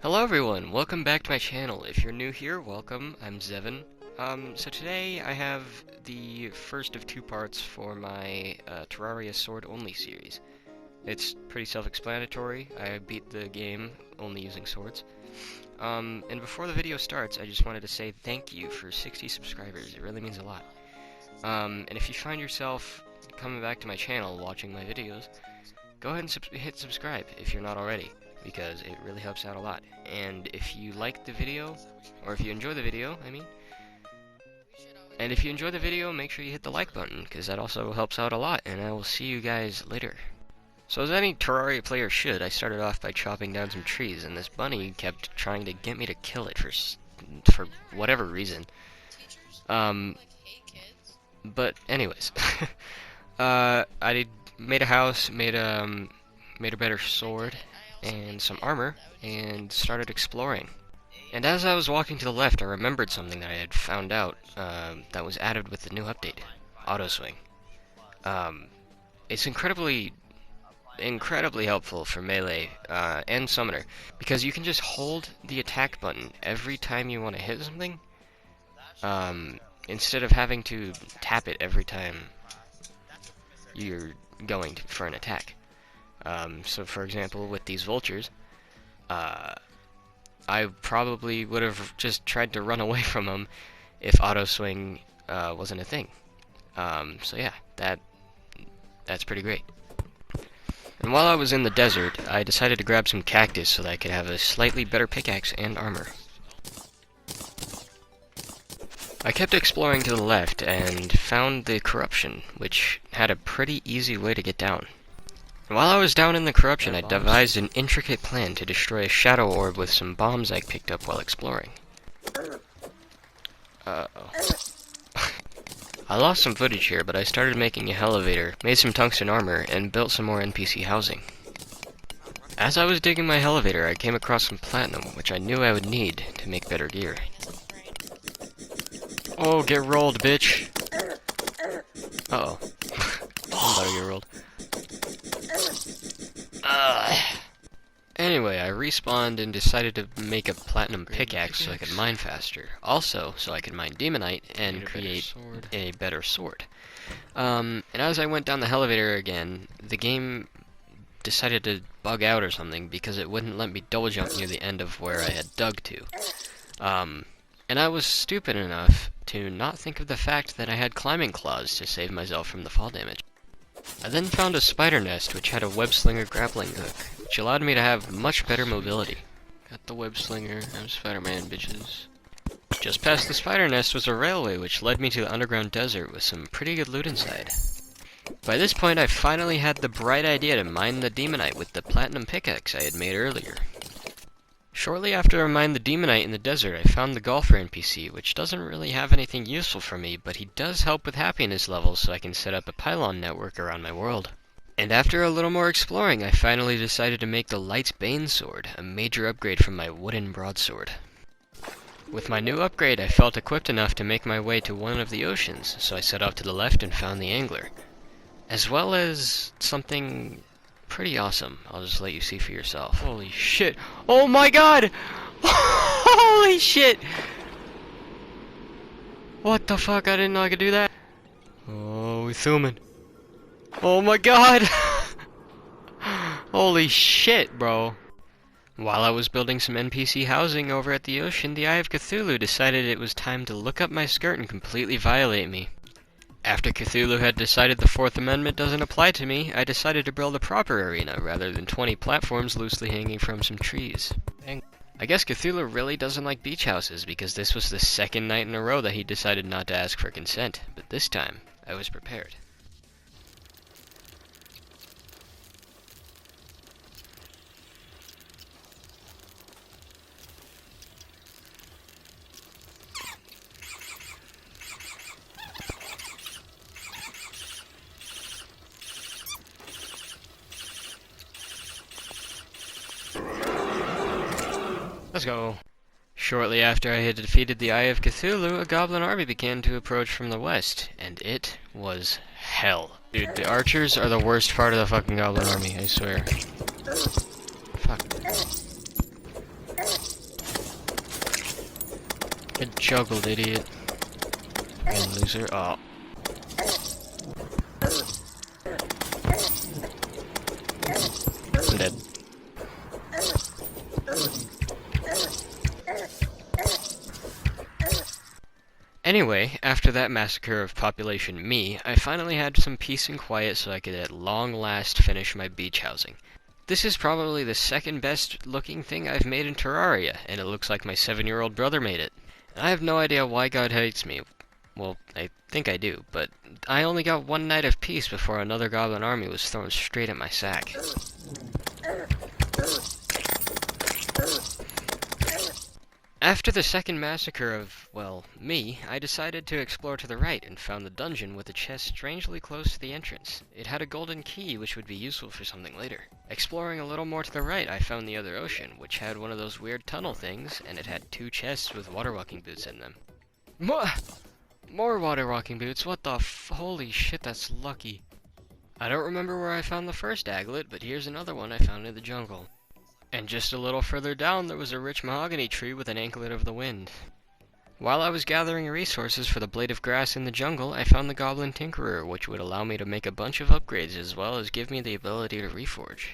Hello everyone, welcome back to my channel. If you're new here, welcome. I'm Zevin. So today I have the first of two parts for my Terraria Sword Only series. It's pretty self-explanatory. I beat the game only using swords. And before the video starts, I just wanted to say thank you for 60 subscribers. It really means a lot. And if you find yourself coming back to my channel watching my videos, go ahead and hit subscribe if you're not already, because it really helps out a lot. And if you like the video, or if you enjoy the video, and if you enjoy the video, make sure you hit the like button, because that also helps out a lot, and I will see you guys later. So as any Terraria player should, I started off by chopping down some trees, and this bunny kept trying to get me to kill it for whatever reason. But anyways, I made a house, made a better sword, and some armor, and started exploring. And as I was walking to the left, I remembered something that I had found out that was added with the new update, auto swing. It's incredibly helpful for melee and summoner, because you can just hold the attack button every time you want to hit something, instead of having to tap it every time you're going for an attack. So for example, with these vultures, I probably would have just tried to run away from them if auto swing wasn't a thing. So yeah, that's pretty great. And while I was in the desert, I decided to grab some cactus so that I could have a slightly better pickaxe and armor. I kept exploring to the left and found the corruption, which had a pretty easy way to get down. While I was down in the corruption, I devised an intricate plan to destroy a shadow orb with some bombs I picked up while exploring. Uh-oh. I lost some footage here, but I started making a elevator, made some tungsten armor, and built some more NPC housing. As I was digging my elevator, I came across some platinum, which I knew I would need to make better gear. Oh, get rolled, bitch! Uh-oh. I'm about to get rolled. Anyway, I respawned and decided to make a platinum pickaxe so I could mine faster. Also, so I could mine demonite and create a better sword. And as I went down the elevator again, the game decided to bug out or something because it wouldn't let me double jump near the end of where I had dug to. And I was stupid enough to not think of the fact that I had climbing claws to save myself from the fall damage. I then found a spider nest which had a web slinger grappling hook, which allowed me to have much better mobility. Got the web slinger, I'm Spider-Man, bitches. Just past the spider nest was a railway which led me to the underground desert with some pretty good loot inside. By this point I finally had the bright idea to mine the demonite with the platinum pickaxe I had made earlier. Shortly after I mined the demonite in the desert, I found the golfer NPC, which doesn't really have anything useful for me, but he does help with happiness levels so I can set up a pylon network around my world. And after a little more exploring, I finally decided to make the Light's Bane sword, a major upgrade from my wooden broadsword. With my new upgrade, I felt equipped enough to make my way to one of the oceans, so I set off to the left and found the angler. As well as something pretty awesome. I'll just let you see for yourself. Holy shit. Oh my god! Holy shit! What the fuck? I didn't know I could do that. Oh, we zooming. Oh my god! Holy shit, bro. While I was building some NPC housing over at the ocean, the Eye of Cthulhu decided it was time to look up my skirt and completely violate me. After Cthulhu had decided the Fourth Amendment doesn't apply to me, I decided to build a proper arena rather than 20 platforms loosely hanging from some trees. I guess Cthulhu really doesn't like beach houses because this was the second night in a row that he decided not to ask for consent, but this time, I was prepared. Let's go. Shortly after I had defeated the Eye of Cthulhu, a goblin army began to approach from the west, and it was hell. Dude, the archers are the worst part of the fucking goblin army, I swear. Fuck. Get juggled, idiot. And loser. Oh. I'm dead. Anyway, after that massacre of population me, I finally had some peace and quiet so I could at long last finish my beach housing. This is probably the second best looking thing I've made in Terraria, and it looks like my 7-year-old brother made it. I have no idea why God hates me. Well, I think I do, but I only got one night of peace before another goblin army was thrown straight at my sack. After the second massacre of, well, me, I decided to explore to the right and found the dungeon with a chest strangely close to the entrance. It had a golden key which would be useful for something later. Exploring a little more to the right, I found the other ocean, which had one of those weird tunnel things, and it had 2 chests with water walking boots in them. More water walking boots, what the holy shit, that's lucky. I don't remember where I found the first aglet, but here's another one I found in the jungle. And just a little further down, there was a rich mahogany tree with an anklet of the wind. While I was gathering resources for the blade of grass in the jungle, I found the goblin tinkerer, which would allow me to make a bunch of upgrades as well as give me the ability to reforge.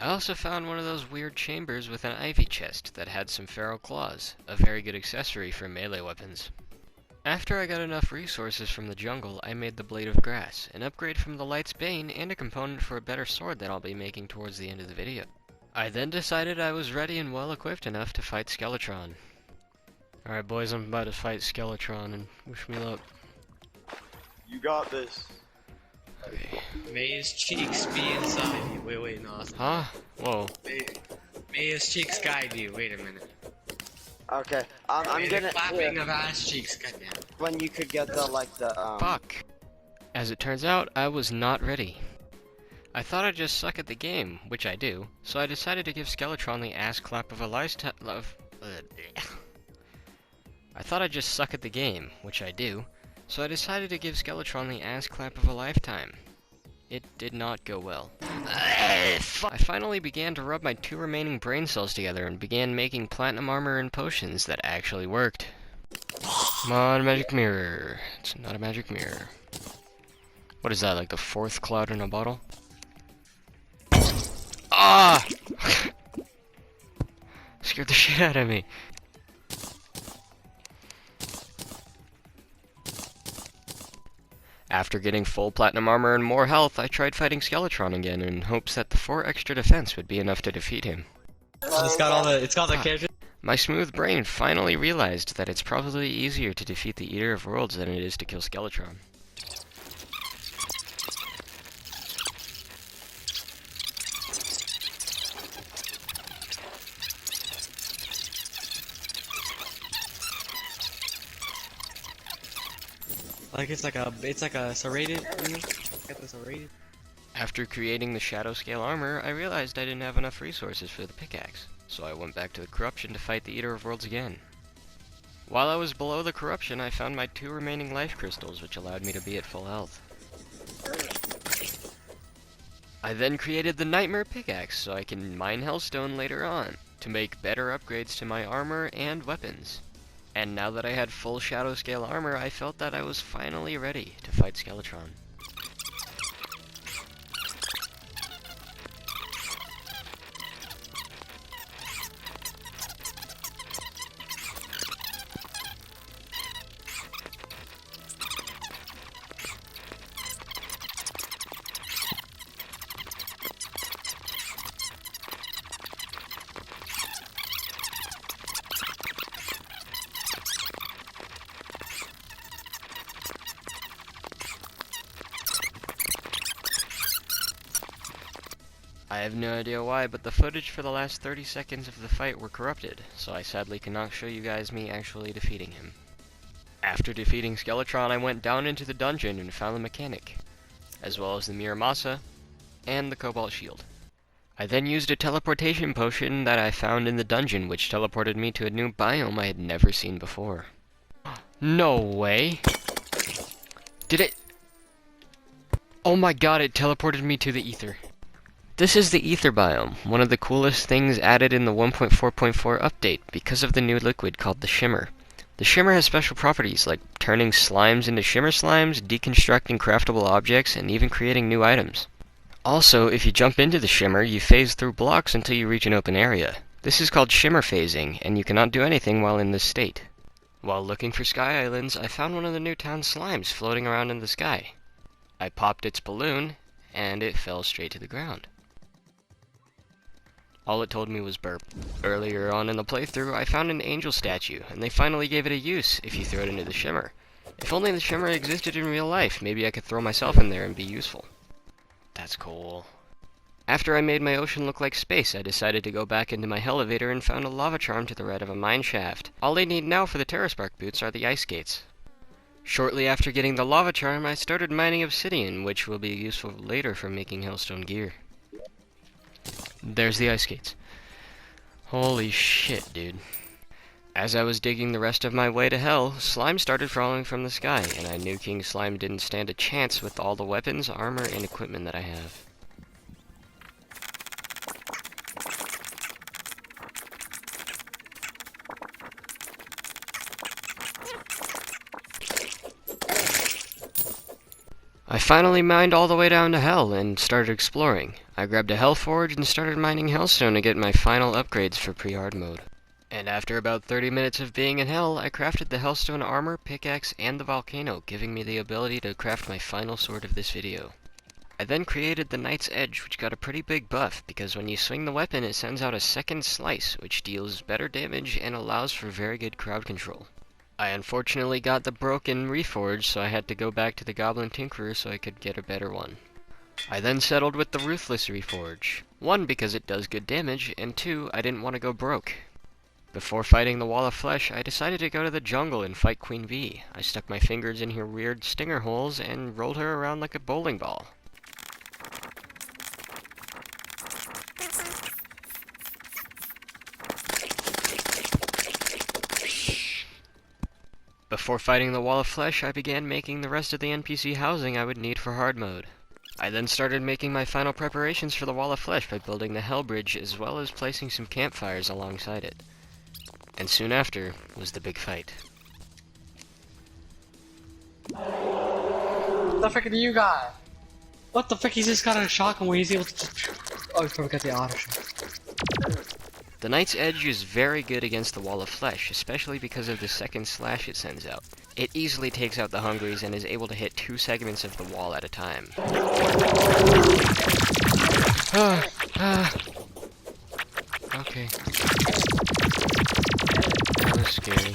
I also found one of those weird chambers with an ivy chest that had some feral claws, a very good accessory for melee weapons. After I got enough resources from the jungle, I made the blade of grass, an upgrade from the light's bane, and a component for a better sword that I'll be making towards the end of the video. I then decided I was ready and well equipped enough to fight Skeletron. Alright boys, I'm about to fight Skeletron and wish me luck. You got this. Okay. May his cheeks be inside you. Wait, no. Huh? Whoa. May his cheeks guide you. Wait a minute. Okay, I'm gonna clapping of ass cheeks, goddamn. when you could get the Fuck. As it turns out, I was not ready. I thought I'd just suck at the game, which I do, so I decided to give Skeletron the ass clap of a lifetime. I thought I'd just suck at the game, which I do, so I decided to give Skeletron the ass clap of a lifetime. It did not go well. I finally began to rub my 2 remaining brain cells together and began making platinum armor and potions that actually worked. Come on, magic mirror. It's not a magic mirror. What is that, like the 4th cloud in a bottle? Ah! Scared the shit out of me. After getting full platinum armor and more health, I tried fighting Skeletron again in hopes that the 4 extra defense would be enough to defeat him. It's got the characters. My smooth brain finally realized that it's probably easier to defeat the Eater of Worlds than it is to kill Skeletron. Like it's like a serrated. Get this serrated. After creating the shadow scale armor, I realized I didn't have enough resources for the pickaxe, so I went back to the corruption to fight the Eater of Worlds again. While I was below the corruption, I found my 2 remaining life crystals, which allowed me to be at full health. I then created the nightmare pickaxe so I can mine hellstone later on, to make better upgrades to my armor and weapons. And now that I had full shadow scale armor, I felt that I was finally ready to fight Skeletron. I have no idea why, but the footage for the last 30 seconds of the fight were corrupted, so I sadly cannot show you guys me actually defeating him. After defeating Skeletron, I went down into the dungeon and found the mechanic, as well as the Miramasa and the Cobalt Shield. I then used a teleportation potion that I found in the dungeon, which teleported me to a new biome I had never seen before. No way! Did it? Oh my god, it teleported me to the ether. This is the Ether biome, one of the coolest things added in the 1.4.4 update because of the new liquid called the Shimmer. The shimmer has special properties like turning slimes into shimmer slimes, deconstructing craftable objects, and even creating new items. Also, if you jump into the shimmer, you phase through blocks until you reach an open area. This is called shimmer phasing, and you cannot do anything while in this state. While looking for sky islands, I found one of the new town slimes floating around in the sky. I popped its balloon, and it fell straight to the ground. All it told me was burp. Earlier on in the playthrough, I found an angel statue, and they finally gave it a use if you throw it into the shimmer. If only the shimmer existed in real life, maybe I could throw myself in there and be useful. That's cool. After I made my ocean look like space, I decided to go back into my elevator and found a lava charm to the right of a mine shaft. All I need now for the Terraspark boots are the ice skates. Shortly after getting the lava charm, I started mining obsidian, which will be useful later for making hellstone gear. There's the ice skates. Holy shit, dude. As I was digging the rest of my way to hell, slime started falling from the sky, and I knew King Slime didn't stand a chance with all the weapons, armor, and equipment that I have. I finally mined all the way down to hell and started exploring. I grabbed a hell forge and started mining hellstone to get my final upgrades for pre-hard mode. And after about 30 minutes of being in hell, I crafted the hellstone armor, pickaxe, and the volcano, giving me the ability to craft my final sword of this video. I then created the Knight's Edge, which got a pretty big buff, because when you swing the weapon it sends out a second slice, which deals better damage and allows for very good crowd control. I unfortunately got the broken reforge, so I had to go back to the Goblin Tinkerer so I could get a better one. I then settled with the Ruthless reforge. 1, because it does good damage, and 2, I didn't want to go broke. Before fighting the Wall of Flesh, I decided to go to the jungle and fight Queen Bee. I stuck my fingers in her weird stinger holes and rolled her around like a bowling ball. Before fighting the Wall of Flesh, I began making the rest of the NPC housing I would need for hard mode. I then started making my final preparations for the Wall of Flesh by building the Hell Bridge as well as placing some campfires alongside it. And soon after was the big fight. What the frick do you got? What the frick? He's just got a shotgun where he's able to. Oh, I forgot the auto shot. The Knight's Edge is very good against the Wall of Flesh, especially because of the second slash it sends out. It easily takes out the Hungries and is able to hit 2 segments of the wall at a time. Okay. That was scary.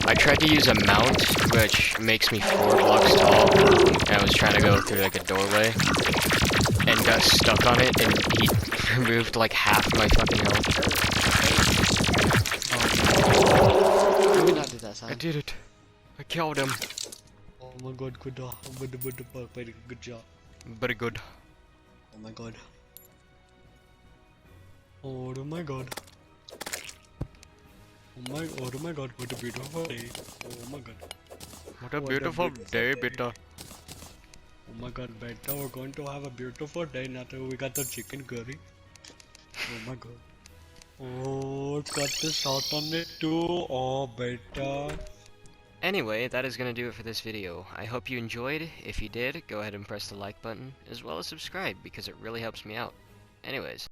I tried to use a mount, which makes me 4 blocks tall, and I was trying to go through like a doorway, and got stuck on it, and he removed like half my fucking health. You would not do that, son. I did it. I killed him. Oh my god, good job. Good job. Very good. Oh my god. Oh my god. Oh my god, what a beautiful day. Oh my god. What a beautiful day, beta. Oh my god, beta, we're going to have a beautiful day now that we got the chicken curry. Oh my god. Oh, it's got the salt on it too. Oh, beta. Anyway, that is going to do it for this video. I hope you enjoyed. If you did, go ahead and press the like button, as well as subscribe, because it really helps me out. Anyways.